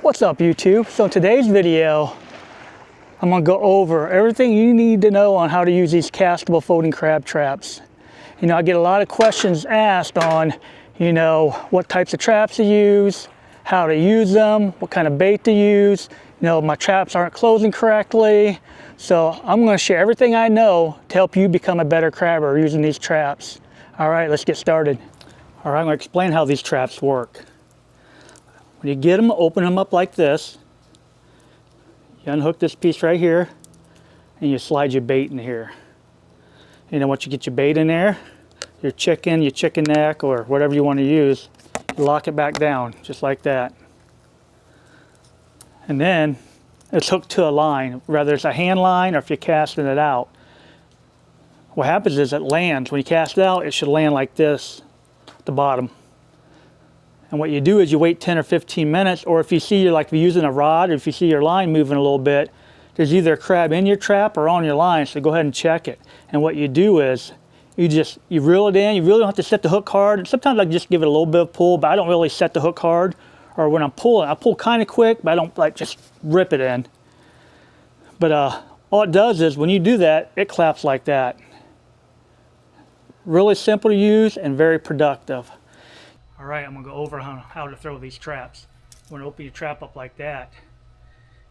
What's up, YouTube? So in today's video, I'm going to go over everything you need to know on how to use these castable folding crab traps. You know, I get a lot of questions asked on, what types of traps to use, how to use them, what kind of bait to use. My traps aren't closing correctly. So I'm going to share everything I know to help you become a better crabber using these traps. All right, let's get started. All right, I'm going to explain how these traps work. When you get them, open them up like this. You unhook this piece right here, and you slide your bait in here. Once you get your bait in there, your chicken neck, or whatever you want to use, you lock it back down, just like that. And then it's hooked to a line, whether it's a hand line or if you're casting it out. What happens is it lands. When you cast it out, it should land like this at the bottom. And what you do is you wait 10 or 15 minutes, or if you see you're using a rod, or if you see your line moving a little bit, there's either a crab in your trap or on your line, so go ahead and check it. And what you do is you reel it in. You really don't have to set the hook hard. Sometimes I just give it a little bit of pull, but I don't really set the hook hard. Or when I'm pulling, I pull kind of quick, but I don't just rip it in. But all it does is when you do that, it claps like that. Really simple to use and very productive. All right, I'm going to go over how to throw these traps. You want to open your trap up like that.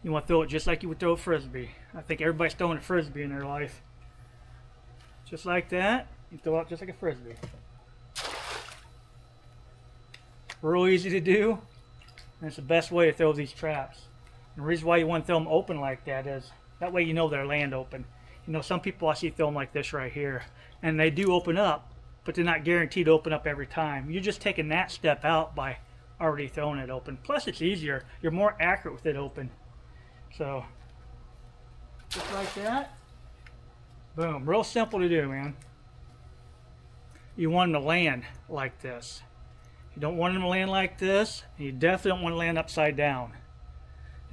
You want to throw it just like you would throw a Frisbee. I think everybody's throwing a Frisbee in their life. Just like that, you throw it just like a Frisbee. Real easy to do, and it's the best way to throw these traps. And the reason why you want to throw them open like that is, that way you know they're land open. Some people I see throw them like this right here, and they do open up, but they're not guaranteed to open up every time. You're just taking that step out by already throwing it open. Plus it's easier. You're more accurate with it open. So, just like that. Boom. Real simple to do, man. You want them to land like this. You don't want them to land like this, and you definitely don't want to land upside down.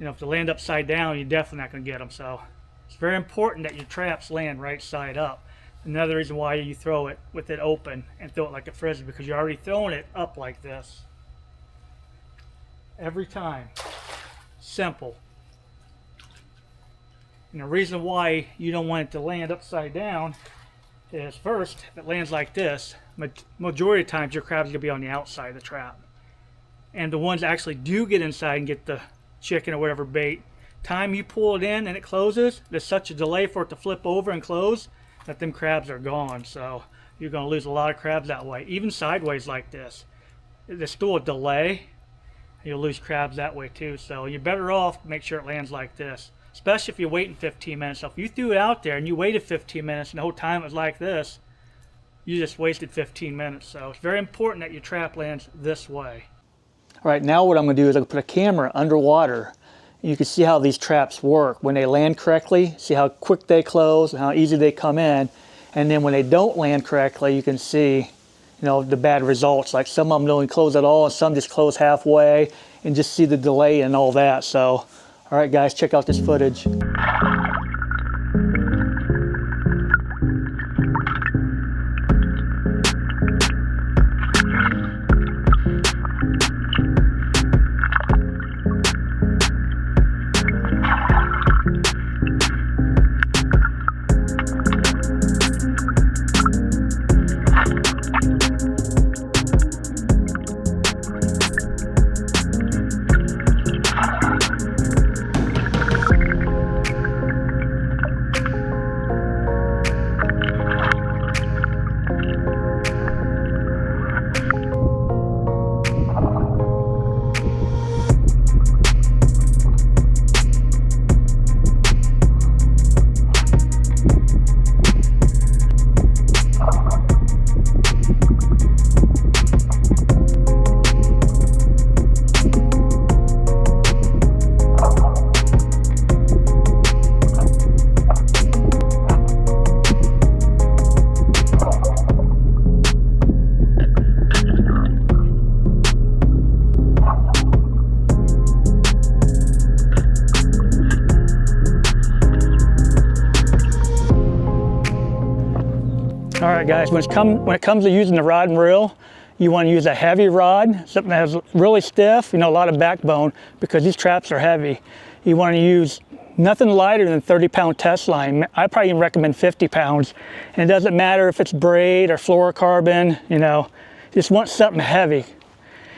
If they land upside down, you're definitely not going to get them. So, it's very important that your traps land right side up. Another reason why you throw it with it open and throw it like a Frisbee, because you're already throwing it up like this. Every time. Simple. And the reason why you don't want it to land upside down is, first, if it lands like this, majority of times your crab's going to be on the outside of the trap. And the ones that actually do get inside and get the chicken or whatever bait, time you pull it in and it closes, there's such a delay for it to flip over and close that them crabs are gone. So you're going to lose a lot of crabs that way. Even sideways like this, there's still a delay. You'll lose crabs that way too. So you're better off make sure it lands like this, especially if you're waiting 15 minutes. So if you threw it out there and you waited 15 minutes and the whole time it was like this, you just wasted 15 minutes. So it's very important that your trap lands this way. All right, now what I'm going to do is I'm going to put a camera underwater. You can see how these traps work. When they land correctly, see how quick they close and how easy they come in. And then when they don't land correctly, you can see, the bad results. Like some of them don't close at all, and some just close halfway, and just see the delay and all that. So, all right, guys, check out this footage. All right, guys, when it comes to using the rod and reel, you want to use a heavy rod, something that has really stiff, a lot of backbone, because these traps are heavy. You want to use nothing lighter than 30-pound test line. I probably even recommend 50 pounds. And it doesn't matter if it's braid or fluorocarbon, just want something heavy.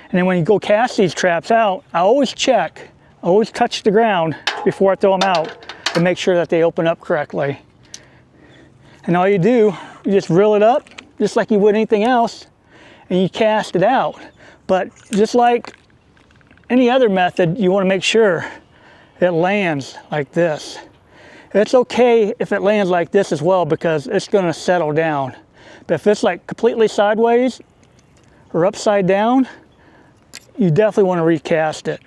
And then when you go cast these traps out, I always check, always touch the ground before I throw them out to make sure that they open up correctly. And all you do, you just reel it up, just like you would anything else, and you cast it out. But just like any other method, you want to make sure it lands like this. It's okay if it lands like this as well, because it's going to settle down. But if it's like completely sideways or upside down, you definitely want to recast it.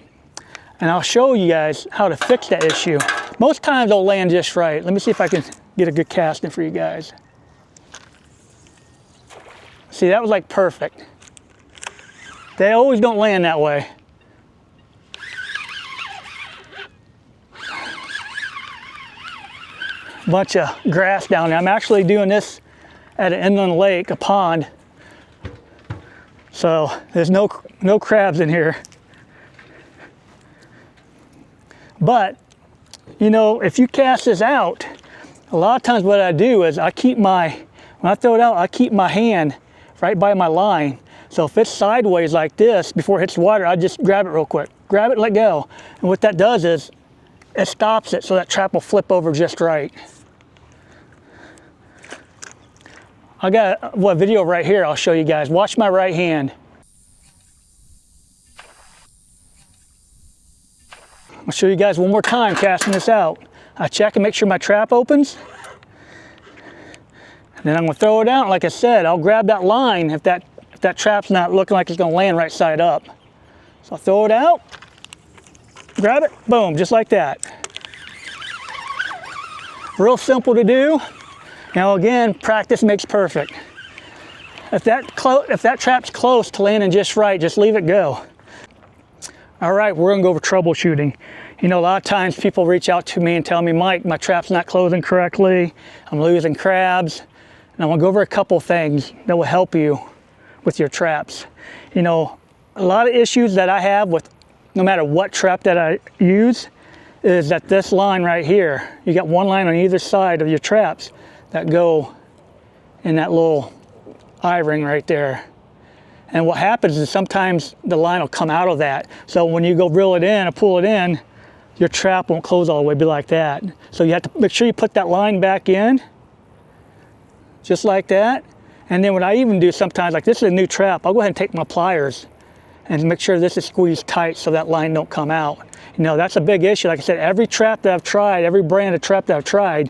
And I'll show you guys how to fix that issue. Most times they'll land just right. Let me see if I can get a good casting for you guys. See, that was like perfect. They always don't land that way. Bunch of grass down there. I'm actually doing this at an inland lake, a pond. So there's no crabs in here. But, if you cast this out, a lot of times what I do is when I throw it out, I keep my hand right by my line. So if it's sideways like this, before it hits the water, I just grab it real quick. Grab it, let go. And what that does is, it stops it so that trap will flip over just right. I got a video right here I'll show you guys. Watch my right hand. I'll show you guys one more time casting this out. I check and make sure my trap opens. And then I'm going to throw it out. Like I said, I'll grab that line if that trap's not looking like it's going to land right side up. So I'll throw it out, grab it, boom, just like that. Real simple to do. Now again, practice makes perfect. If that trap's close to landing just right, just leave it go. All right, we're gonna go over troubleshooting. A lot of times people reach out to me and tell me, Mike, my trap's not closing correctly, I'm losing crabs. And I'm gonna go over a couple things that will help you with your traps. A lot of issues that I have with no matter what trap that I use is that this line right here, you got one line on either side of your traps that go in that little eye-ring right there. And what happens is sometimes the line will come out of that. So when you go reel it in or pull it in, your trap won't close all the way, be like that. So you have to make sure you put that line back in, just like that. And then what I even do sometimes, like this is a new trap, I'll go ahead and take my pliers and make sure this is squeezed tight so that line don't come out. That's a big issue. Like I said, every trap that I've tried, every brand of trap that I've tried,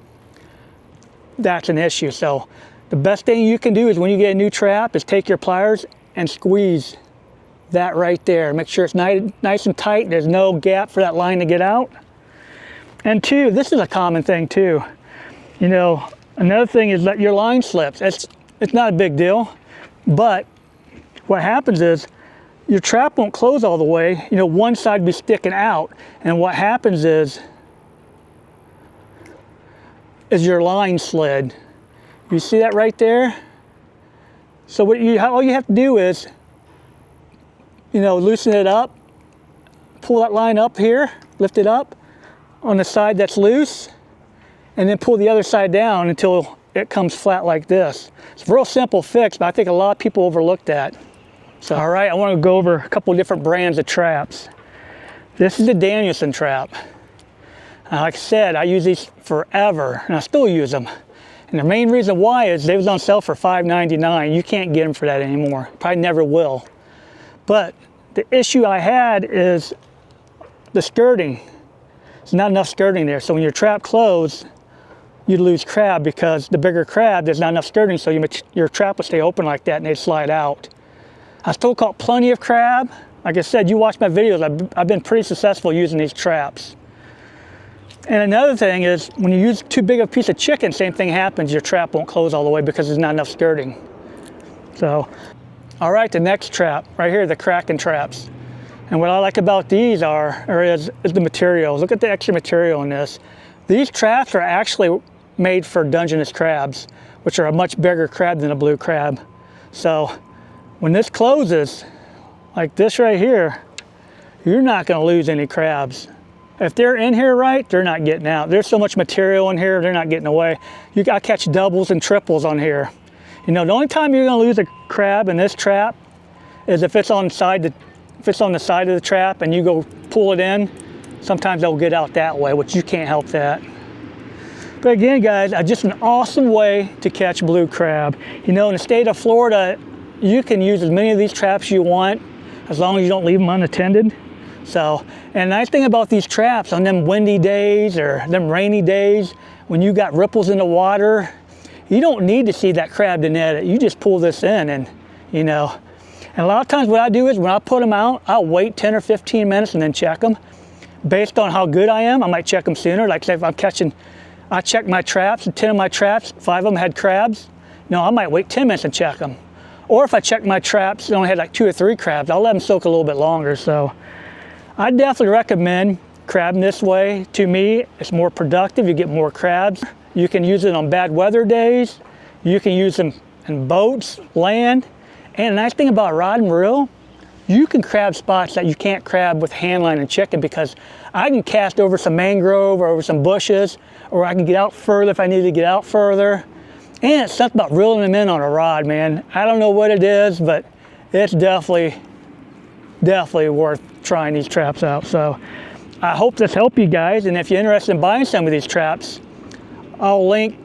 that's an issue. So the best thing you can do is when you get a new trap is take your pliers and squeeze that right there. Make sure it's nice and tight. There's no gap for that line to get out. And two, this is a common thing too. Another thing is that your line slips. It's not a big deal, but what happens is your trap won't close all the way. One side will be sticking out, and what happens is your line slid. You see that right there? So all you have to do is, loosen it up, pull that line up here, lift it up on the side that's loose, and then pull the other side down until it comes flat like this. It's a real simple fix, but I think a lot of people overlook that. So, all right, I want to go over a couple of different brands of traps. This is the Danielson trap. Like I said, I use these forever, and I still use them. And the main reason why is they was on sale for $5.99. You can't get them for that anymore. Probably never will. But the issue I had is the skirting. There's not enough skirting there. So when your trap closed, you'd lose crab because the bigger crab, there's not enough skirting, so your trap would stay open like that and they'd slide out. I still caught plenty of crab. Like I said, you watch my videos, I've been pretty successful using these traps. And another thing is, when you use too big of a piece of chicken, same thing happens. Your trap won't close all the way because there's not enough skirting. So, all right, the next trap, right here, the Kraken traps. And what I like about these is the materials. Look at the extra material in this. These traps are actually made for Dungeness crabs, which are a much bigger crab than a blue crab. So, when this closes, like this right here, you're not going to lose any crabs. If they're in here right, they're not getting out. There's so much material in here, they're not getting away. You got to catch doubles and triples on here. You know, the only time you're going to lose a crab in this trap is if it's on the side of the trap and you go pull it in. Sometimes they'll get out that way, which you can't help that. But again, guys, just an awesome way to catch blue crab. You know, in the state of Florida, you can use as many of these traps you want as long as you don't leave them unattended. So, and the nice thing about these traps on them windy days or them rainy days, when you got ripples in the water, you don't need to see that crab to net it. You just pull this in and, you know. And a lot of times what I do is when I put them out, I'll wait 10 or 15 minutes and then check them. Based on how good I am, I might check them sooner. Like say if I'm catching, I check my traps, and 10 of my traps, 5 of them had crabs. No, I might wait 10 minutes and check them. Or if I check my traps, they only had like 2 or 3 crabs, I'll let them soak a little bit longer. So I definitely recommend crabbing this way. To me, it's more productive, you get more crabs. You can use it on bad weather days. You can use them in boats, land. And the nice thing about rod and reel, you can crab spots that you can't crab with hand line and chicken, because I can cast over some mangrove or over some bushes, or I can get out further if I need to get out further. And it's something about reeling them in on a rod, man. I don't know what it is, but it's definitely worth trying these traps out. So I hope this helped you guys. And if you're interested in buying some of these traps, I'll link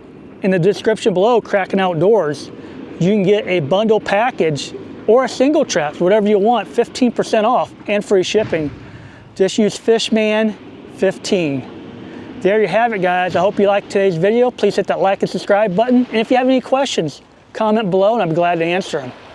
in the description below Kraken Outdoors. You can get a bundle package or a single trap, whatever you want, 15% off and free shipping. Just use Fishman15. There you have it, guys. I hope you liked today's video. Please hit that like and subscribe button. And if you have any questions, comment below and I'm glad to answer them.